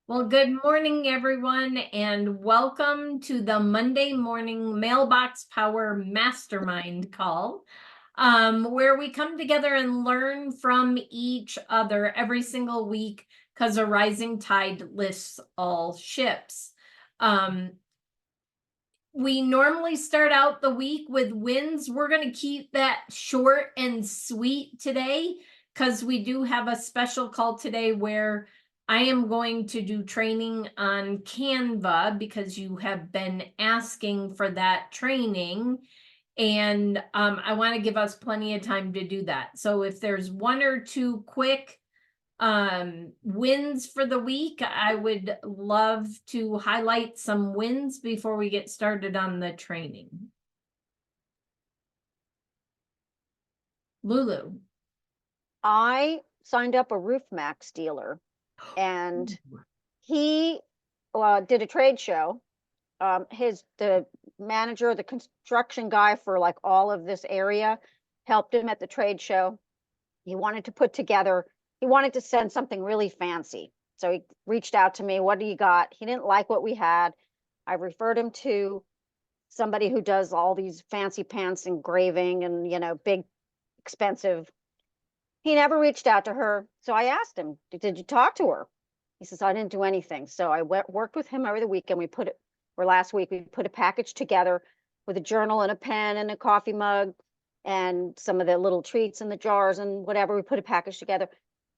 Well, good morning, everyone, and welcome to the Monday morning Mailbox Power Mastermind call, where we come together and learn from each other every single week because a rising tide lifts all ships. We normally start out the week with wins. We're going to keep that short and sweet today because we do have a special call today where I am going to do training on Canva because you have been asking for that training. And I want to give us plenty of time to do that. So if there's one or two quick wins for the week, I would love to highlight some wins before we get started on the training. Lulu. I signed up a Roof Max dealer, and he did a trade show. The manager, the construction guy for like all of this area, helped him at the trade show. He wanted to send something really fancy. So he reached out to me, what do you got? He didn't like what we had. I referred him to somebody who does all these fancy pants engraving and, big, expensive. He never reached out to her. So I asked him, did you talk to her? He says, I didn't do anything. So I worked with him over the weekend. Last week, we put a package together with a journal and a pen and a coffee mug and some of the little treats in the jars and whatever. We put a package together.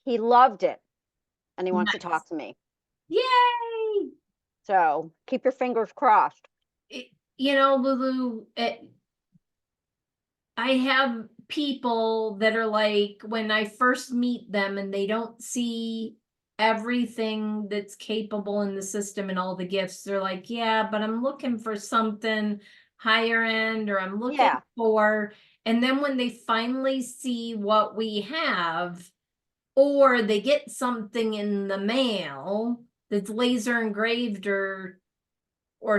He loved it. And he wants to talk to me. Yay! So keep your fingers crossed. Lulu, I have people that are like, when I first meet them and they don't see everything that's capable in the system and all the gifts, they're like, yeah, but I'm looking for something higher end, or I'm looking for, and then when they finally see what we have, or they get something in the mail that's laser engraved or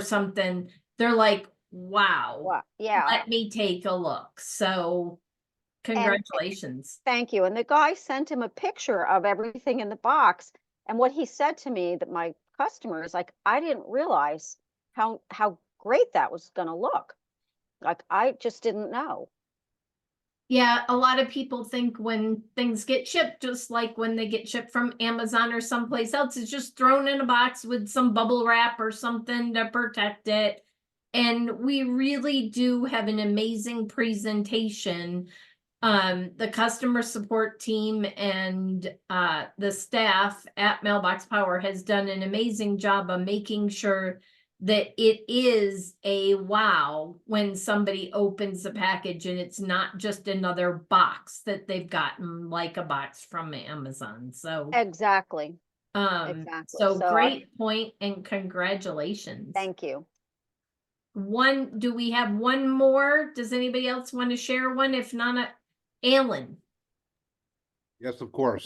something, they're like, wow, yeah, let me take a look. So congratulations. Thank you. And the guy sent him a picture of everything in the box. And what he said to me, that my customer is like, I didn't realize how great that was going to look. Like, I just didn't know. Yeah, a lot of people think when things get shipped, just like when they get shipped from Amazon or someplace else, it's just thrown in a box with some bubble wrap or something to protect it. And we really do have an amazing presentation. The customer support team and the staff at Mailbox Power has done an amazing job of making sure that it is a wow when somebody opens the package and it's not just another box that they've gotten like a box from Amazon. So exactly. So great point and congratulations. Thank you. Do we have one more? Does anybody else want to share one? If not, Alan. Yes, of course.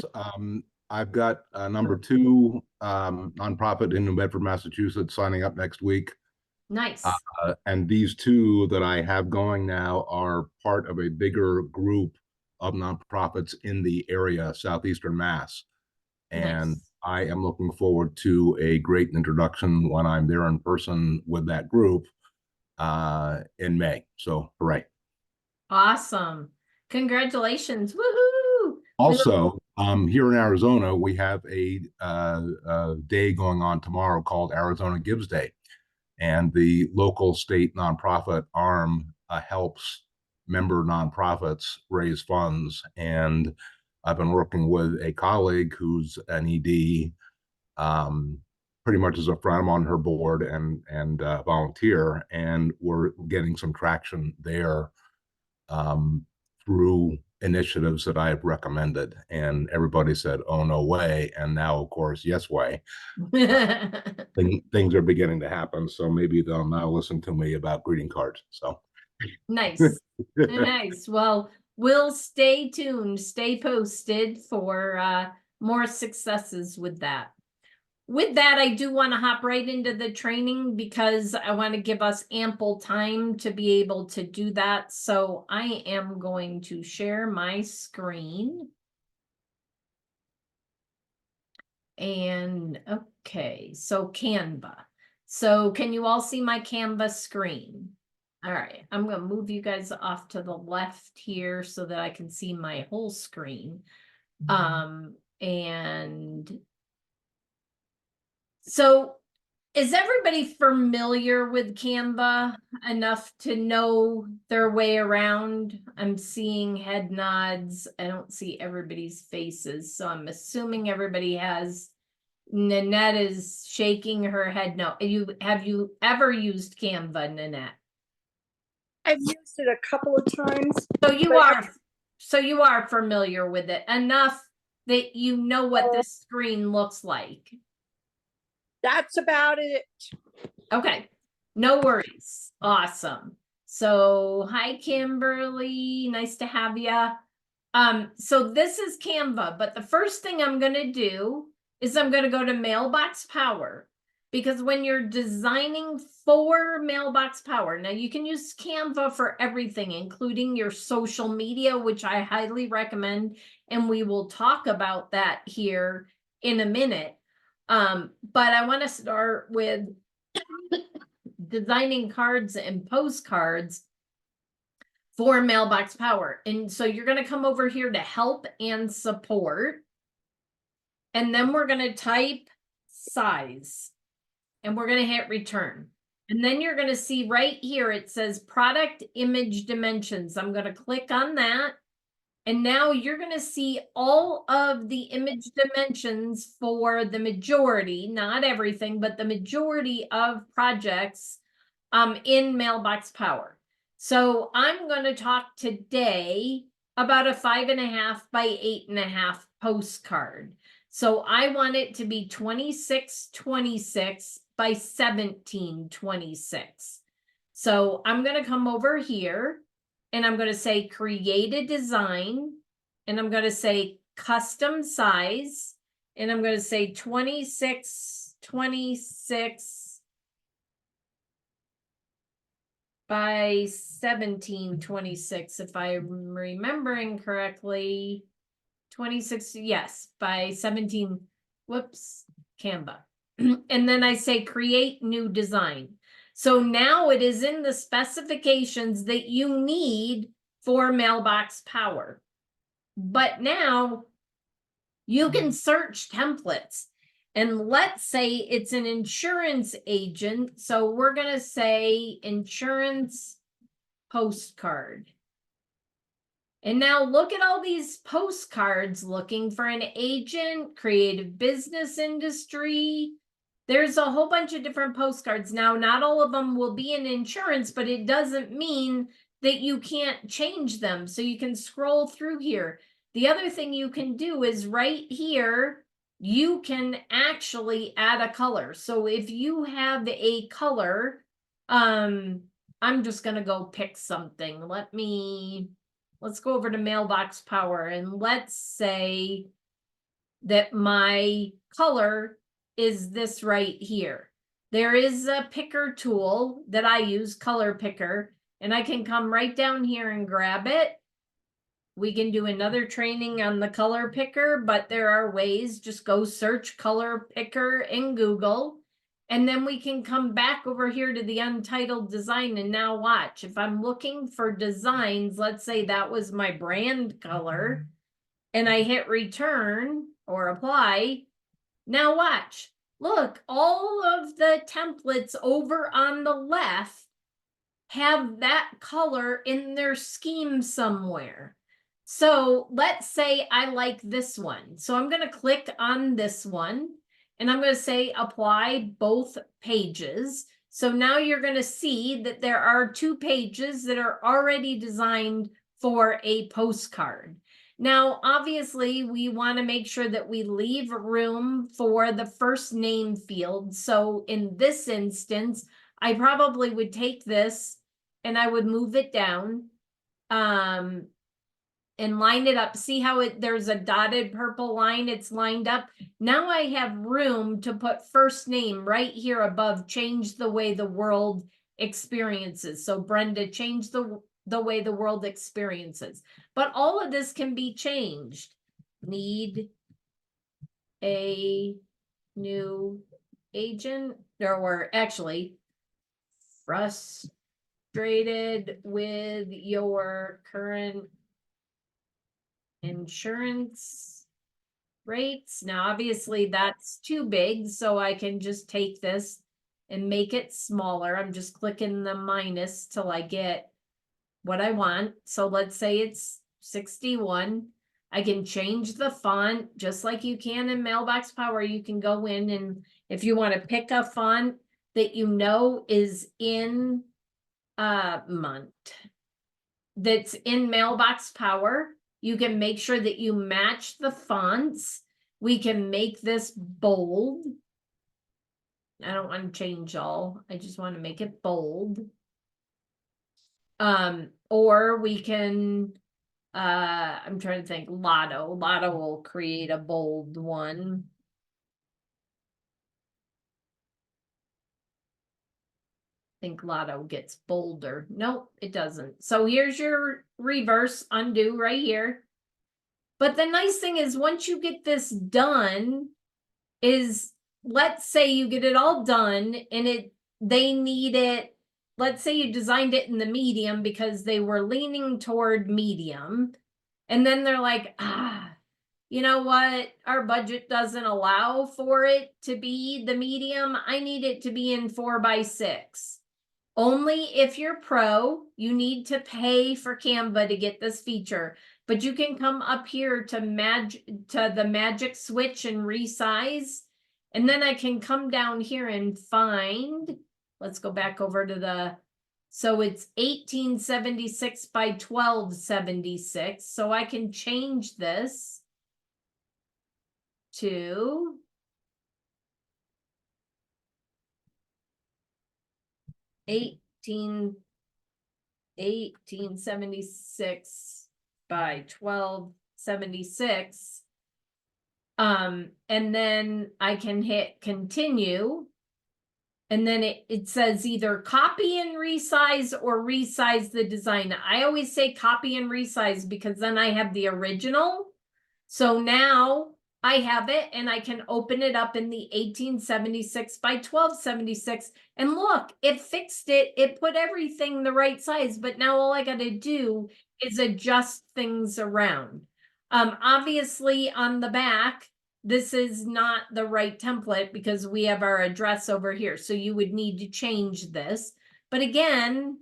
I've got number 2 nonprofit in New Bedford, Massachusetts, signing up next week. Nice. And these 2 that I have going now are part of a bigger group of nonprofits in the area, Southeastern Mass. And nice. I am looking forward to a great introduction when I'm there in person with that group in May. So, hooray. Awesome. Congratulations. Woohoo! Also, here in Arizona, we have a day going on tomorrow called Arizona Gives Day. And the local state nonprofit arm helps member nonprofits raise funds. And I've been working with a colleague who's an ED, pretty much as a friend. I'm on her board and volunteer, and we're getting some traction there through initiatives that I have recommended, and everybody said, oh, no way. And now, of course, yes way. Things are beginning to happen. So maybe they'll now listen to me about greeting cards. So nice. Nice. Well, we'll stay tuned, stay posted for more successes with that. With that, I do want to hop right into the training because I want to give us ample time to be able to do that. So I am going to share my screen. And Okay, so Canva. So can you all see my Canva screen? All right, I'm gonna move you guys off to the left here so that I can see my whole screen. And so is everybody familiar with Canva enough to know their way around? I'm seeing head nods. I don't see everybody's faces, so I'm assuming everybody has. Nanette is shaking her head no. Have you ever used Canva, Nanette? I've used it a couple of times. So you are familiar with it enough that you know what this screen looks like. That's about it. Okay, no worries. Awesome. So hi Kimberly, nice to have you. So this is Canva, but the first thing I'm gonna do is I'm gonna go to Mailbox Power, because when you're designing for Mailbox Power, now you can use Canva for everything, including your social media, which I highly recommend, and we will talk about that here in a minute. But I want to start with designing cards and postcards for Mailbox Power. And so you're going to come over here to help and support. And then we're going to type size and we're going to hit return. And then you're going to see right here, it says product image dimensions. I'm going to click on that. And now you're going to see all of the image dimensions for the majority, not everything, but the majority of projects in Mailbox Power. So I'm going to talk today about a 5.5 by 8.5 postcard. So I want it to be 2626 by 1726. So I'm going to come over here and I'm going to say create a design, and I'm going to say custom size, and I'm going to say 2626 by 1726, if I'm remembering correctly. 26, yes, by 17, whoops, Canva. And then I say create new design. So now it is in the specifications that you need for Mailbox Power. But now you can search templates. And let's say it's an insurance agent. So we're going to say insurance postcard. And now look at all these postcards looking for an agent, creative business industry. There's a whole bunch of different postcards. Now, not all of them will be in insurance, but it doesn't mean that you can't change them. So you can scroll through here. The other thing you can do is right here, you can actually add a color. So if you have a color, I'm just going to go pick something. Let's go over to Mailbox Power and let's say that my color is this right here. There is a picker tool that I use, color picker, and I can come right down here and grab it. We can do another training on the color picker, but there are ways. Just go search color picker in Google. And then we can come back over here to the untitled design. And now watch, if I'm looking for designs, let's say that was my brand color, and I hit return or apply. Now watch, look, all of the templates over on the left have that color in their scheme somewhere. So let's say I like this one. So I'm going to click on this one and I'm going to say apply both pages. So now you're going to see that there are 2 pages that are already designed for a postcard. Now, obviously, we want to make sure that we leave room for the first name field. So in this instance, I probably would take this and I would move it down and line it up. See how there's a dotted purple line, it's lined up. Now I have room to put first name right here above, change the way the world experiences. So Brenda, change the way the world experiences. But all of this can be changed. Need a new agent, or actually frustrated with your current insurance rates. Now, obviously that's too big, so I can just take this and make it smaller. I'm just clicking the minus till I get what I want. So let's say it's 61. I can change the font just like you can in Mailbox Power. You can go in, and if you want to pick a font that you know is in that's in Mailbox Power, you can make sure that you match the fonts. We can make this bold. I don't want to change all. I just want to make it bold. Or we can, I'm trying to think, Lotto will create a bold one. I think Lotto gets bolder. Nope, it doesn't. So here's your reverse undo right here. But the nice thing is, once you get this done, is let's say you get it all done and they need it. Let's say you designed it in the medium because they were leaning toward medium. And then they're like, you know what? Our budget doesn't allow for it to be the medium. I need it to be in 4x6. Only if you're pro, you need to pay for Canva to get this feature. But you can come up here to the magic switch and resize. And then I can come down here and find, let's go back over to so it's 1876 by 1276. So I can change this to 1876 by 1276. And then I can hit continue. And then it says either copy and resize or resize the design. I always say copy and resize because then I have the original. So now I have it and I can open it up in the 1876 by 1276. And look, it fixed it. It put everything the right size. But now all I got to do is adjust things around. Obviously on the back, this is not the right template because we have our address over here. So you would need to change this. But again,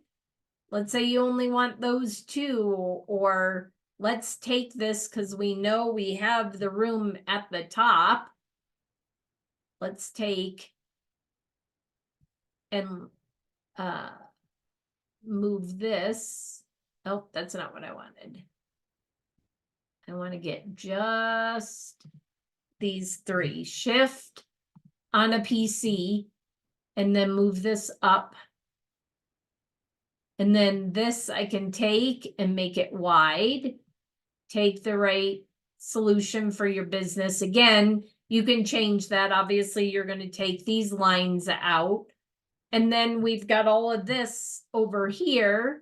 let's say you only want those two, or let's take this because we know we have the room at the top. Let's take and move this. Oh, that's not what I wanted. I want to get just these three. Shift on a PC and then move this up. And then this I can take and make it wide. Take the right solution for your business. Again, you can change that. Obviously, you're going to take these lines out. And then we've got all of this over here.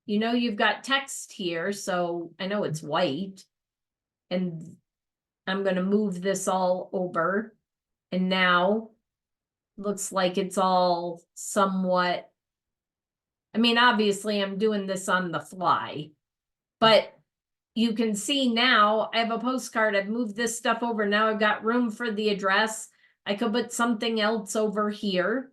You know, you've got text here. So I know it's white. And I'm going to move this all over. And now looks like it's all somewhat. I mean, obviously, I'm doing this on the fly. But you can see now I have a postcard. I've moved this stuff over. Now I've got room for the address. I could put something else over here.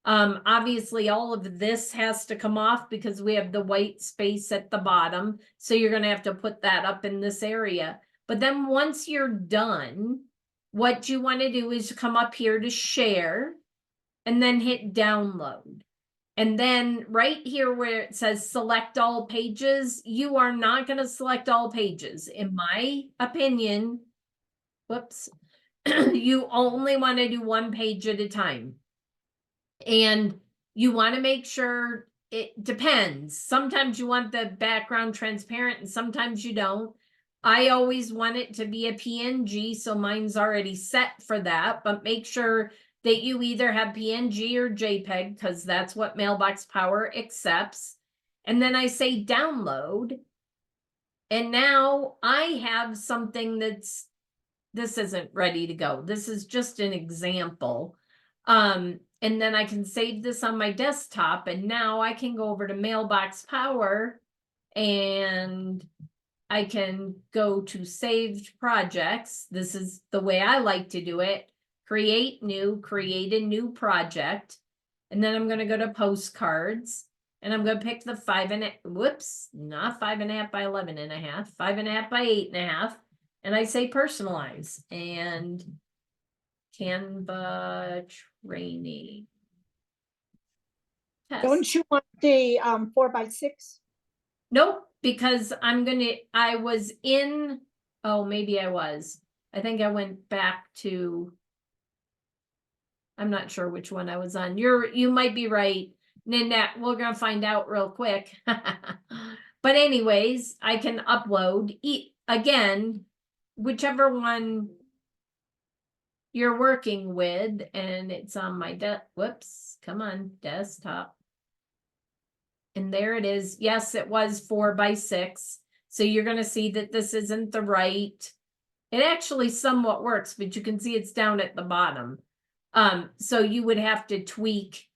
Obviously all of this has to come off because we have the white space at the bottom. So you're going to have to put that up in this area. But then once you're done, what you want to do is come up here to share and then hit download. And then right here where it says select all pages, you are not going to select all pages. In my opinion, whoops, you only want to do one page at a time. And you want to make sure it depends. Sometimes you want the background transparent and sometimes you don't. I always want it to be a PNG, so mine's already set for that, but make sure that you either have PNG or JPEG because that's what Mailbox Power accepts. And then I say download. And now I have something this isn't ready to go. This is just an example. And then I can save this on my desktop, and now I can go over to Mailbox Power and I can go to saved projects. This is the way I like to do it. Create a new project. And then I'm going to go to postcards, and I'm going to pick the 5.5, not 5.5 by 11.5, 5.5 by 8.5. And I say personalize and Canva training. Test. Don't you want the 4x6? Nope, because I was in, oh, maybe I was. I think I went back to, I'm not sure which one I was on. You might be right, Nanette. We're gonna find out real quick. But anyways, I can upload again, whichever one you're working with, and it's on my desktop. And there it is. Yes, it was 4x6. So you're going to see that this isn't the right. It actually somewhat works, but you can see it's down at the bottom. So you would have to tweak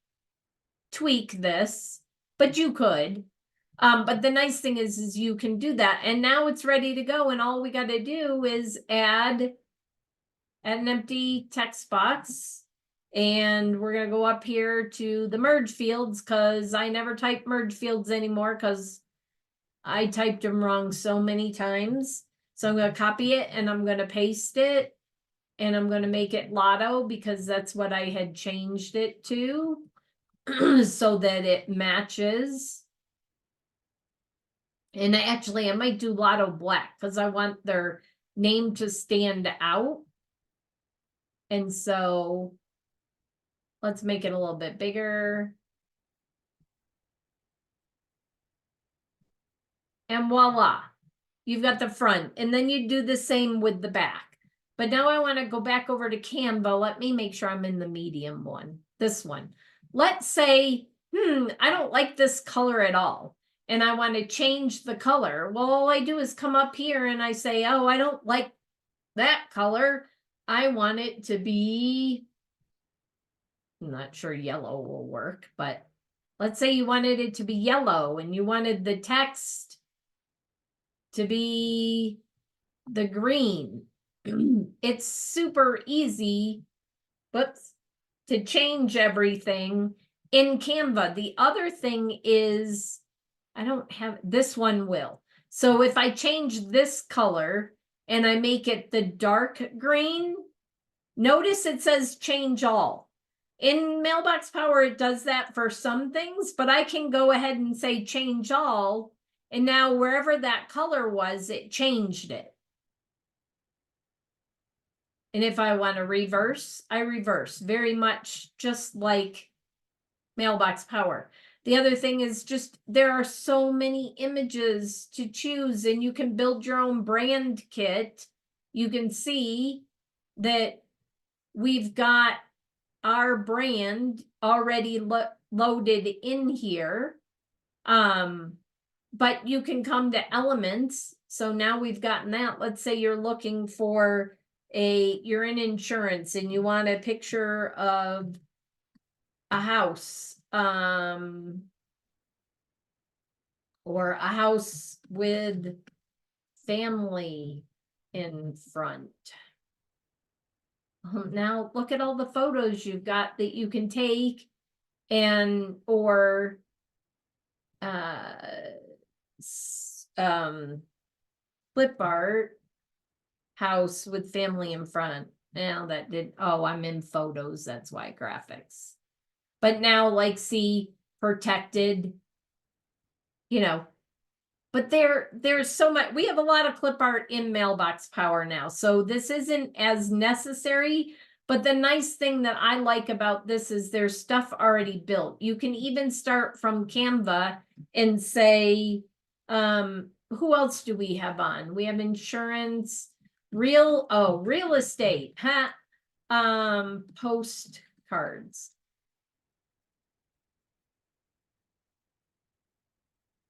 this, but you could. But the nice thing is you can do that. And now it's ready to go. And all we got to do is add an empty text box. And we're going to go up here to the merge fields, because I never type merge fields anymore because I typed them wrong so many times. So I'm going to copy it and I'm going to paste it. And I'm going to make it Lotto because that's what I had changed it to so that it matches. And actually, I might do Lotto Black because I want their name to stand out. And so let's make it a little bit bigger. And voila, you've got the front. And then you do the same with the back. But now I want to go back over to Canva. Let me make sure I'm in the medium one, this one. Let's say, I don't like this color at all. And I want to change the color. Well, all I do is come up here and I say, oh, I don't like that color. I want it to be, I'm not sure yellow will work, but let's say you wanted it to be yellow and you wanted the text to be the green. It's super easy, to change everything in Canva. The other thing is, I don't have, this one will. So if I change this color and I make it the dark green, notice it says change all. In Mailbox Power, it does that for some things, but I can go ahead and say change all. And now wherever that color was, it changed it. And if I want to reverse, I reverse, very much just like Mailbox Power. The other thing is just there are so many images to choose, and you can build your own brand kit. You can see that we've got our brand already loaded in here. But you can come to elements. So now we've gotten that. Let's say you're looking for you're in insurance and you want a picture of a house, or a house with family in front. Now look at all the photos you've got that you can take, and or flip art, house with family in front. Now that did, oh, I'm in photos, that's why graphics. But now, like, see, protected, but there's so much. We have a lot of clip art in Mailbox Power now, so this isn't as necessary. But the nice thing that I like about this is there's stuff already built. You can even start from Canva and say, who else do we have on? We have insurance, real estate, postcards.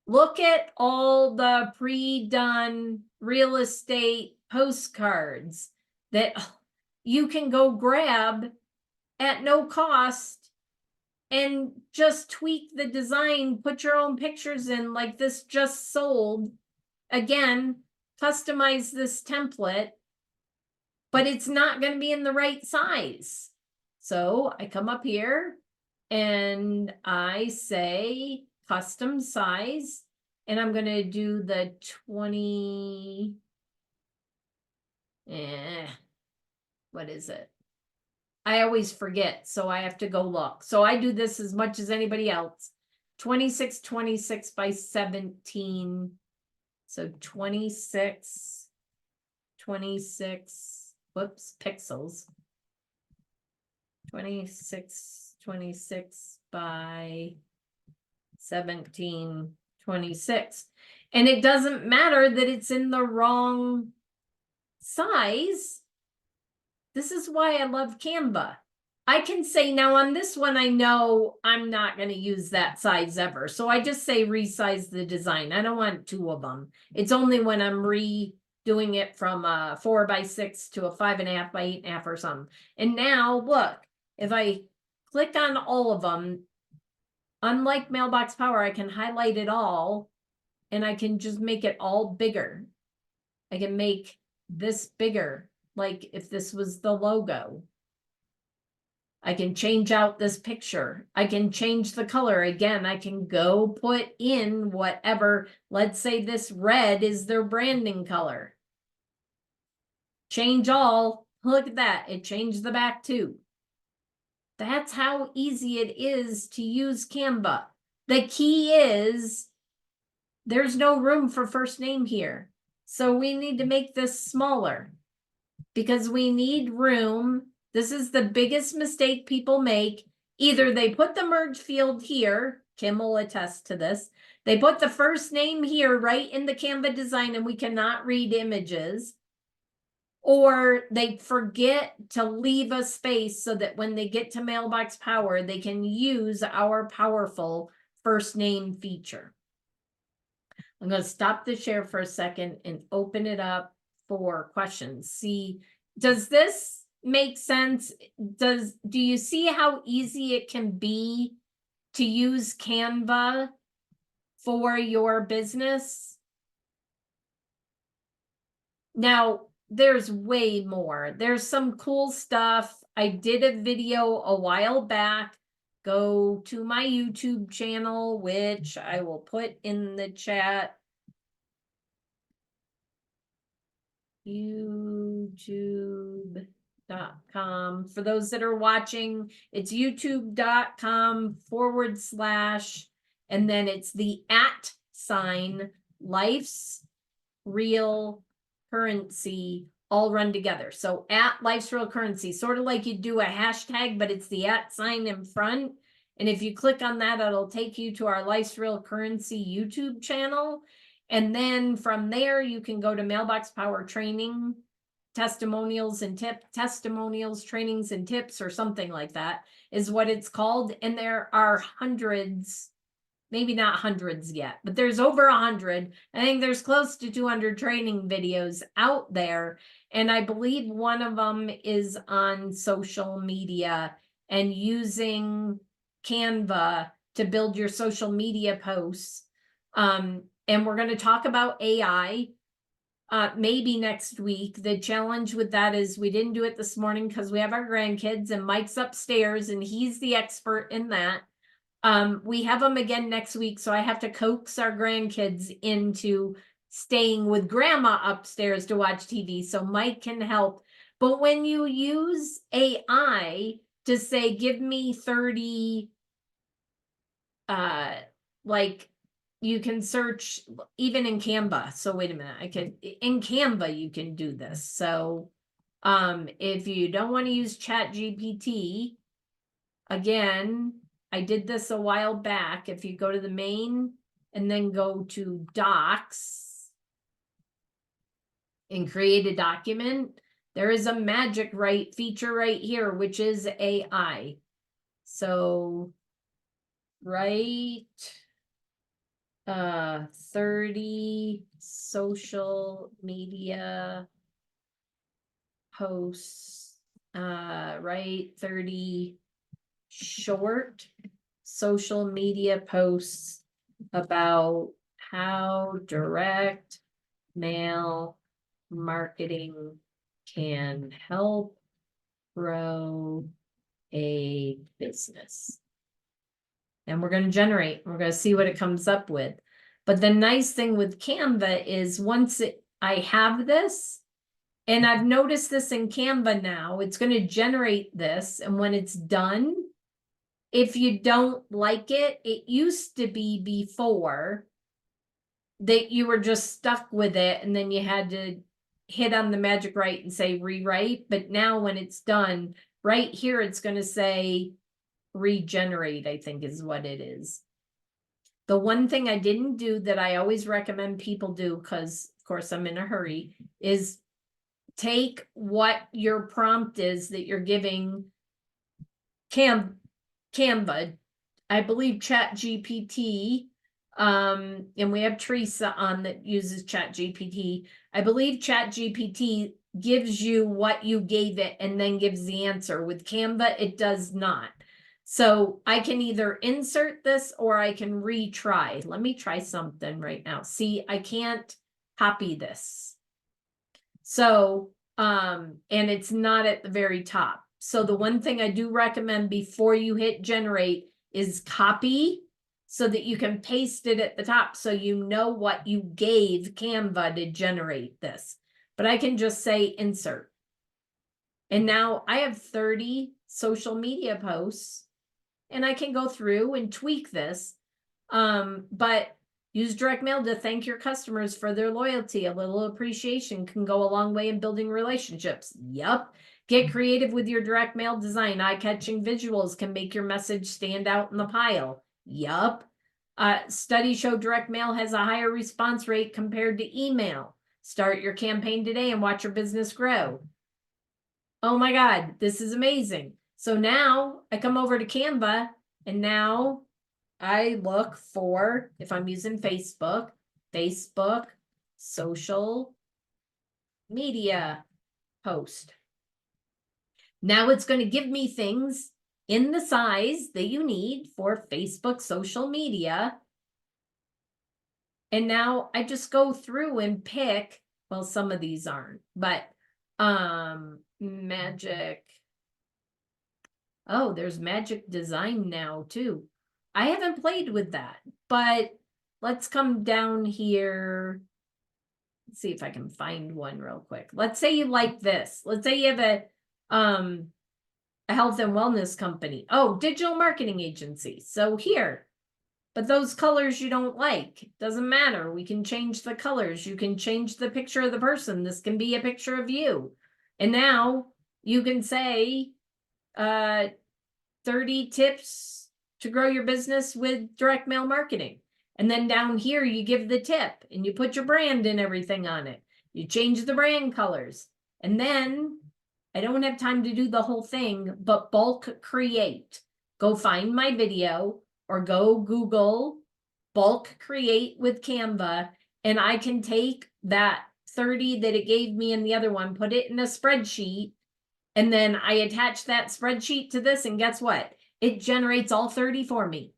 Look at all the pre-done real estate postcards that you can go grab at no cost and just tweak the design, put your own pictures in like this just sold. Again, customize this template, but it's not going to be in the right size. So I come up here and I say custom size, and I'm going to do the 20. What is it? I always forget, so I have to go look. So I do this as much as anybody else. 26 by 17. So 26, whoops, pixels. 26 by 17, 26. And it doesn't matter that it's in the wrong size. This is why I love Canva. I can say now on this one, I know I'm not going to use that size ever. So I just say resize the design. I don't want 2 of them. It's only when I'm redoing it from a 4 by 6 to a 5.5 by 8.5 or something. And now look, if I click on all of them, unlike Mailbox Power, I can highlight it all and I can just make it all bigger. I can make this bigger, like if this was the logo. I can change out this picture. I can change the color. Again, I can go put in whatever. Let's say this red is their branding color. Change all. Look at that. It changed the back too. That's how easy it is to use Canva. The key is there's no room for first name here. So we need to make this smaller because we need room. This is the biggest mistake people make. Either they put the merge field here, Kim will attest to this. They put the first name here right in the Canva design and we cannot read images. Or they forget to leave a space so that when they get to Mailbox Power, they can use our powerful first name feature. I'm going to stop the share for a second and open it up for questions. See, does this make sense? Do you see how easy it can be to use Canva for your business? Now, there's way more. There's some cool stuff. I did a video a while back. Go to my YouTube channel, which I will put in the chat. YouTube.com. For those that are watching, it's youtube.com/ and then it's the @ life's real currency all run together. So @life's real currency, sort of like you do a hashtag, but it's the @ in front. And if you click on that, it'll take you to our Life's Real Currency YouTube channel. And then from there, you can go to Mailbox Power Training, Testimonials, Trainings and Tips, or something like that is what it's called. And there are hundreds, maybe not hundreds yet, but there's over 100. I think there's close to 200 training videos out there. And I believe one of them is on social media and using Canva to build your social media posts. And we're going to talk about AI maybe next week. The challenge with that is we didn't do it this morning because we have our grandkids and Mike's upstairs and he's the expert in that. We have them again next week, so I have to coax our grandkids into staying with grandma upstairs to watch TV, so Mike can help. But when you use AI to say, give me 30, like you can search even in Canva. So wait a minute, in Canva, you can do this. So if you don't want to use ChatGPT, again, I did this a while back. If you go to the main and then go to docs and create a document, there is a magic feature right here, which is AI. So write 30 social media posts write 30 short social media posts about how direct mail marketing can help grow a business. And we're going to we're going to see what it comes up with. But the nice thing with Canva is once I have this, and I've noticed this in Canva now, it's going to generate this. And when it's done, if you don't like it, it used to be before that you were just stuck with it and then you had to hit on the magic right and say rewrite. But now when it's done, right here, it's going to say regenerate, I think is what it is. The one thing I didn't do that I always recommend people do, because of course I'm in a hurry, is take what your prompt is that you're giving Canva. I believe ChatGPT, and we have Teresa on that uses ChatGPT. I believe ChatGPT gives you what you gave it and then gives the answer. With Canva, it does not. So I can either insert this or I can retry. Let me try something right now. See, I can't copy this. So, and it's not at the very top. So the one thing I do recommend before you hit generate is copy so that you can paste it at the top so you know what you gave Canva to generate this. But I can just say insert. And now I have 30 social media posts and I can go through and tweak this. But use direct mail to thank your customers for their loyalty. A little appreciation can go a long way in building relationships. Yup. Get creative with your direct mail design. Eye-catching visuals can make your message stand out in the pile. Yup. Studies show direct mail has a higher response rate compared to email. Start your campaign today and watch your business grow. Oh my God, this is amazing. So now I come over to Canva and now I look for, if I'm using Facebook, social media post. Now it's going to give me things in the size that you need for Facebook social media. And now I just go through and pick, well, some of these aren't, but magic. Oh, there's magic design now too. I haven't played with that, but let's come down here. Let's see if I can find one real quick. Let's say you like this. Let's say you have a health and wellness company. Oh, digital marketing agency. So here, but those colors you don't like, doesn't matter. We can change the colors. You can change the picture of the person. This can be a picture of you. And now you can say 30 tips to grow your business with direct mail marketing. And then down here, you give the tip and you put your brand and everything on it. You change the brand colors. And then I don't have time to do the whole thing, but bulk create. Go find my video or go Google bulk create with Canva. And I can take that 30 that it gave me in the other one, put it in a spreadsheet. And then I attach that spreadsheet to this. And guess what? It generates all 30 for me.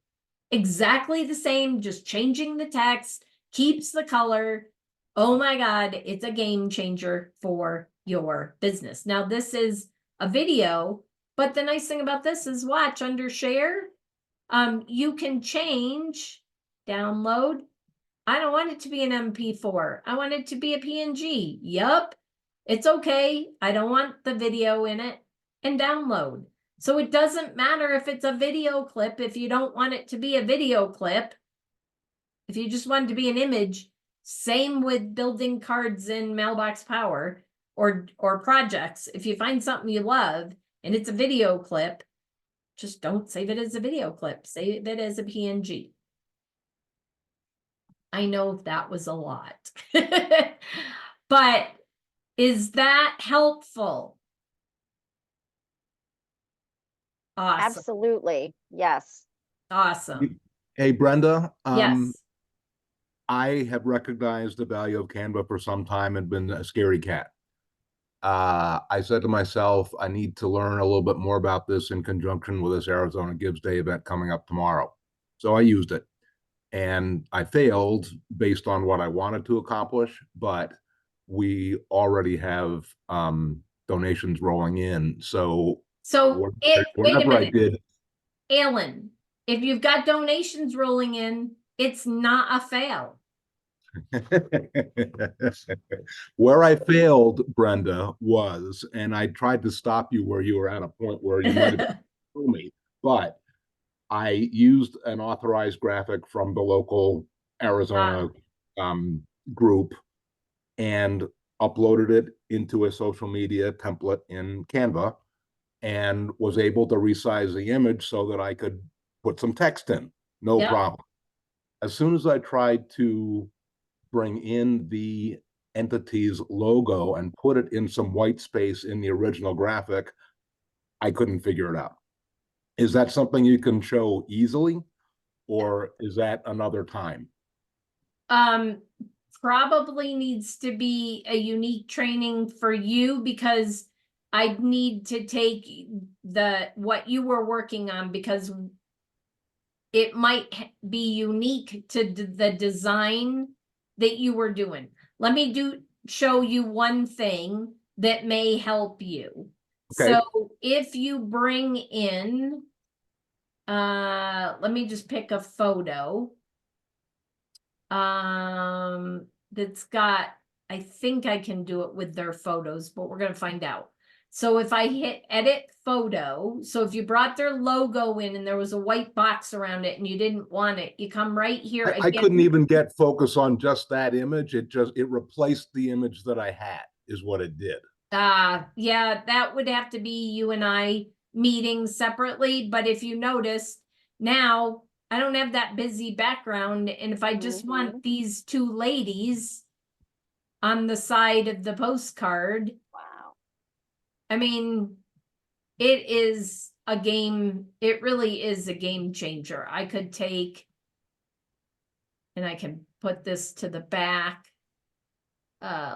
Exactly the same, just changing the text, keeps the color. Oh my God, it's a game changer for your business. Now, this is a video, but the nice thing about this is watch under share. You can change, download. I don't want it to be an MP4. I want it to be a PNG. Yup, it's okay. I don't want the video in it, and download. So it doesn't matter if it's a video clip. If you don't want it to be a video clip, if you just want it to be an image, same with building cards in Mailbox Power or projects. If you find something you love and it's a video clip, just don't save it as a video clip. Save it as a PNG. I know that was a lot, but is that helpful? Awesome. Absolutely. Yes. Awesome. Hey, Brenda. Yes. I have recognized the value of Canva for some time and been a scaredy cat. I said to myself, I need to learn a little bit more about this in conjunction with this Arizona Gives Day event coming up tomorrow. So I used it, and I failed based on what I wanted to accomplish, but we already have donations rolling in. So So wait a whatever I minute, did, Alan, if you've got donations rolling in, it's not a fail. where I failed, Brenda, was, and I tried to stop you where you were at a point where you might have told me, but I used an authorized graphic from the local Arizona group and uploaded it into a social media template in Canva and was able to resize the image so that I could put some text in. No Yep. problem. As soon as I tried to bring in the entity's logo and put it in some white space in the original graphic, I couldn't figure it out. Is that something you can show easily, or is that another time? Probably needs to be a unique training for you, because I'd need to take what you were working on, because it might be unique to the design that you were doing. Let me show you one thing that may help you. Okay. So if you bring in, let me just pick a photo. That's got, I think I can do it with their photos, but we're going to find out. So if I hit edit photo, so if you brought their logo in and there was a white box around it and you didn't want it, you come right here. I couldn't even get focus on just that image. It replaced the image that I had, is what it did. Yeah, that would have to be you and I meeting separately. But if you notice, now I don't have that busy background. And if I just want these two ladies on the side of the postcard, Wow. I mean, it is a game. It really is a game changer. I could take, and I can put this to the back,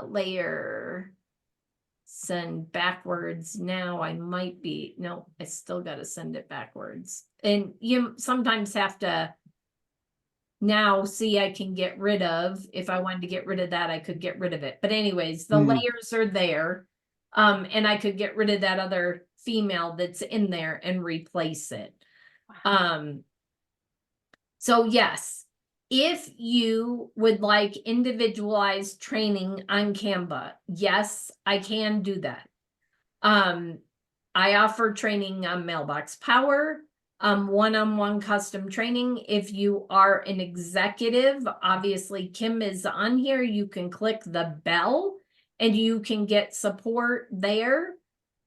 layer, send backwards. Now I might be, no, I still got to send it backwards. And you sometimes have to, now see, I can get rid of, if I wanted to get rid of that, I could get rid of it. But anyways, the layers are there. And I could get rid of that other female that's in there and replace it. So yes, if you would like individualized training on Canva, yes, I can do that. I offer training on Mailbox Power, one-on-one custom training. If you are an executive, obviously Kim is on here, you can click the bell and you can get support there.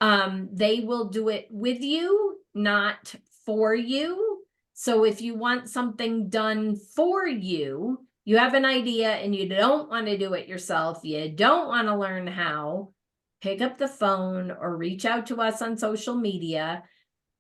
They will do it with you, not for you. So if you want something done for you, you have an idea and you don't want to do it yourself, you don't want to learn how, pick up the phone or reach out to us on social media,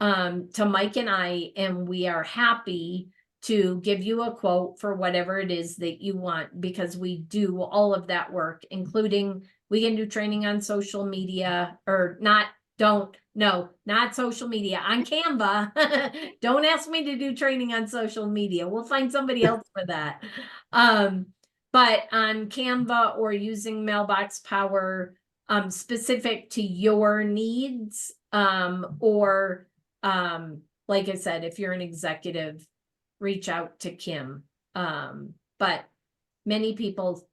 to Mike and I, and we are happy to give you a quote for whatever it is that you want, because we do all of that work, including we can do training on social media, or not social media, on Canva. Don't ask me to do training on social media. We'll find somebody else for that. But on Canva or using Mailbox Power, specific to your needs, or like I said, if you're an executive, reach out to Kim. But many people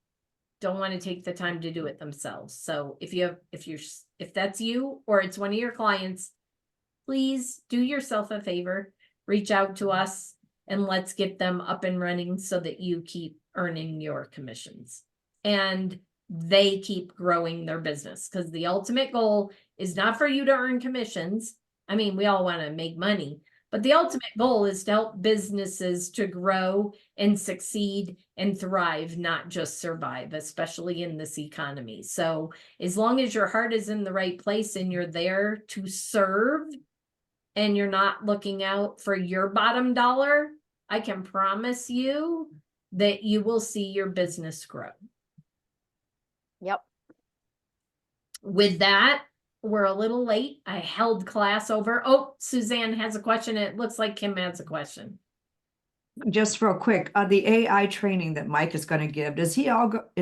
don't want to take the time to do it themselves. So if that's you or it's one of your clients, please do yourself a favor, reach out to us and let's get them up and running so that you keep earning your commissions and they keep growing their business. Because the ultimate goal is not for you to earn commissions. I mean, we all want to make money, but the ultimate goal is to help businesses to grow and succeed and thrive, not just survive, especially in this economy. So as long as your heart is in the right place and you're there to serve and you're not looking out for your bottom dollar, I can promise you that you will see your business grow. Yep. With that, we're a little late. I held class over. Oh, Suzanne has a question. It looks like Kim has a question. Just real quick, the AI training that Mike is going to give, is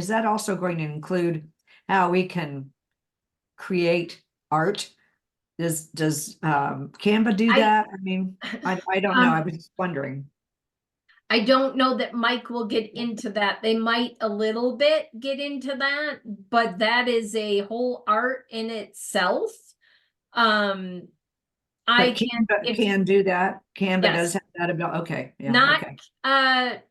that also going to include how we can create art? Does Canva do that? I mean, I don't know. I was just wondering. I don't know that Mike will get into that. They might a little bit get into that, but that is a whole art in itself. I But can, Canva can do that. Canva Yes. does have that ability. Okay, yeah, not, okay. Canva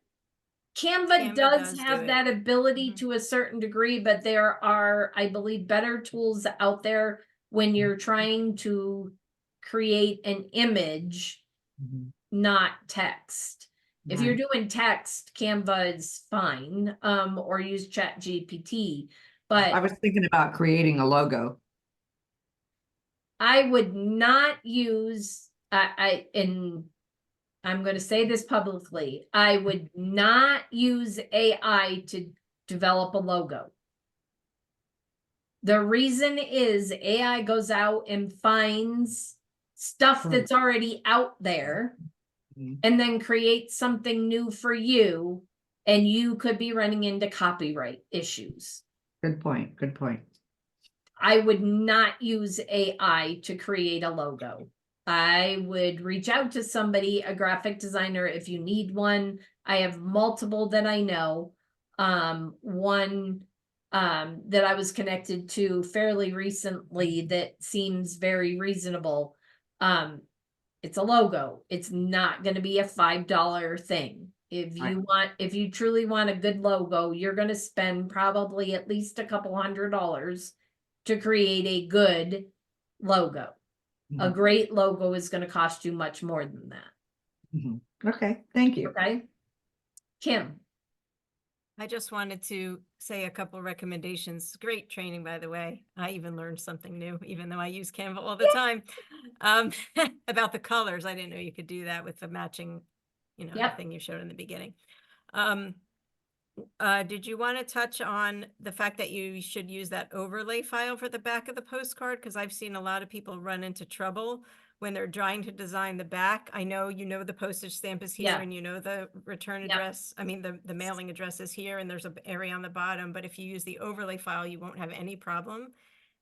Canva does does have do it. that ability Mhm. to a certain degree, but there are, I believe, better tools out there when you're trying to create an image, Mhm. not text. If you're Right. doing text, Canva is fine, or use Chat GPT. I But was thinking about creating a logo. I would not use, and I'm going to say this publicly, I would not use AI to develop a logo. The reason is AI goes out and finds stuff Right. that's already out there Mhm. and then creates something new for you, and you could be running into copyright issues. Good point, good point. I would not use AI to create a logo. I would reach out to somebody, a graphic designer, if you need one. I have multiple that I know. One that I was connected to fairly recently that seems very reasonable. It's a logo. It's not going to be a $5 thing. If you truly want a good logo, you're going to spend probably at least a couple $100 to create a good logo. A Mhm. great logo is going to cost you much more than that. Mhm. Okay, thank you. Okay. Kim. I just wanted to say a couple recommendations. Great training, by the way. I even learned something new, even though I use Canva all the time. About the colors. I didn't know you could do that with the matching, the Yep. thing you showed in the beginning. Did you want to touch on the fact that you should use that overlay file for the back of the postcard? Because I've seen a lot of people run into trouble when they're trying to design the back. I know the postage stamp is here Yeah. and the return Yep. address. I mean, the mailing address is here and there's an area on the bottom. But if you use the overlay file, you won't have any problem.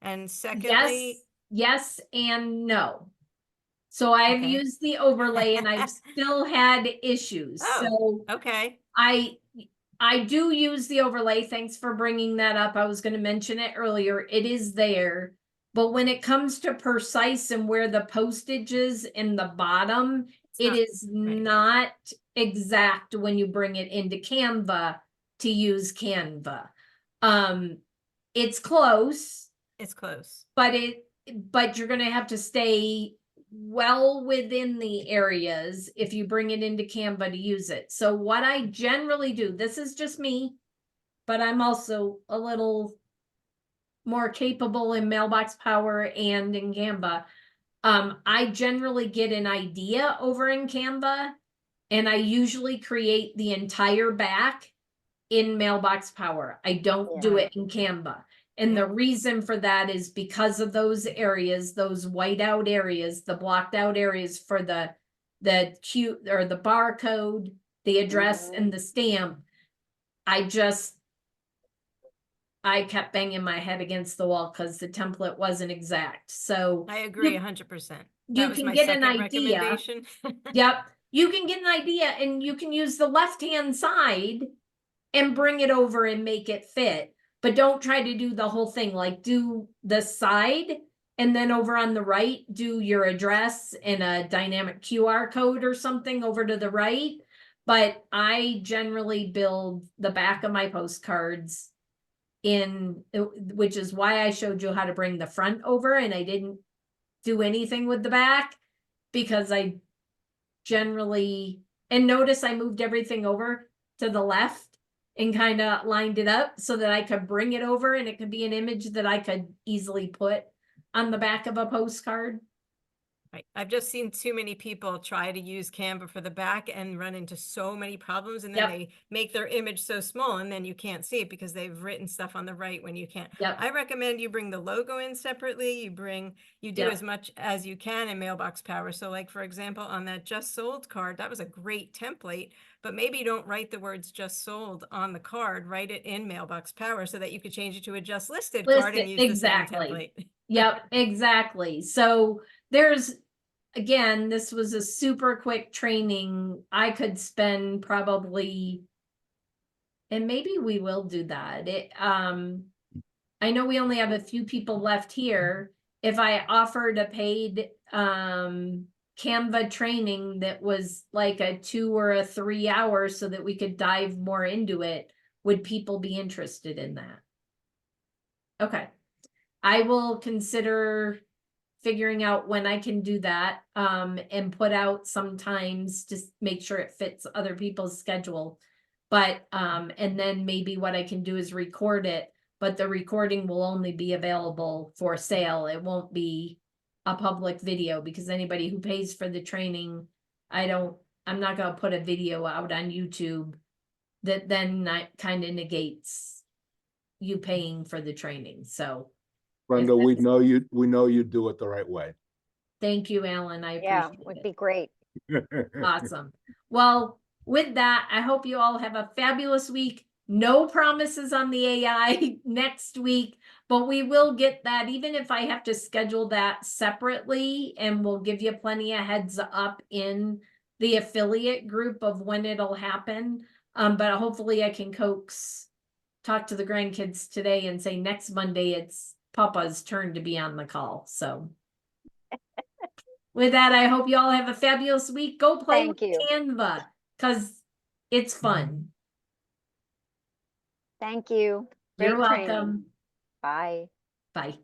And secondly, Yes and no. So I've Okay. used the overlay and I've still had issues. Oh. So okay. I do use the overlay. Thanks for bringing that up. I was going to mention it earlier. It is there. But when it comes to precise and where the postage is in the bottom, it is not exact when you bring it into Canva to use Canva. It's close. It's close. But you're going to have to stay well within the areas if you bring it into Canva to use it. So what I generally do, this is just me, but I'm also a little more capable in Mailbox Power and in Canva. I generally get an idea over in Canva and I usually create the entire back in Mailbox Power. I don't do it in Canva. And the reason for that is because of those areas, those white out areas, the blocked out areas for the cute or the barcode, the address and the stamp. I kept banging my head against the wall because the template wasn't exact. So I agree 100%. you That was can my get an second idea. recommendation. Yep. You can get an idea and you can use the left-hand side and bring it over and make it fit. But don't try to do the whole thing. Like do the side and then over on the right, do your address and a dynamic QR code or something over to the right. But I generally build the back of my postcards which is why I showed you how to bring the front over and I didn't do anything with the back because I generally, and notice I moved everything over to the left and kind of lined it up so that I could bring it over and it could be an image that I could easily put on the back of a postcard. Right. I've just seen too many people try to use Canva for the back and run into so many problems, and then Yep. they make their image so small and then you can't see it because they've written stuff on the right when you can't. Yep. I recommend you bring the logo in separately. You do Yep. as much as you can in Mailbox Power. So like, for example, on that just sold card, that was a great template, but maybe don't write the words just sold on the card, write it in Mailbox Power so that you could change it to a just listed card and use Exactly. the same template. Yep, exactly. So there's, again, this was a super quick training. I could spend probably, and maybe we will do that. I know we only have a few people left here. If I offered a paid Canva training that was like a 2 or a 3 hours so that we could dive more into it, would people be interested in that? Okay. I will consider figuring out when I can do that, and put out sometimes to make sure it fits other people's schedule. But, and then maybe what I can do is record it, but the recording will only be available for sale. It won't be a public video, because anybody who pays for the training, I'm not gonna put a video out on YouTube that then kind of negates you paying for the training. So Brenda, we that's- know you do it the right way. thank you, Alan. I Yeah, appreciate would it. be great. Awesome. Well, with that, I hope you all have a fabulous week. No promises on the AI next week, but we will get that, even if I have to schedule that separately, and we'll give you plenty of heads up in the affiliate group of when it'll happen. But hopefully I can talk to the grandkids today and say next Monday it's Papa's turn to be on the call. So with that, I hope you all have a fabulous week. Go play Thank with you. Canva, because it's fun. Thank you. You're Great training. welcome. Bye. Bye.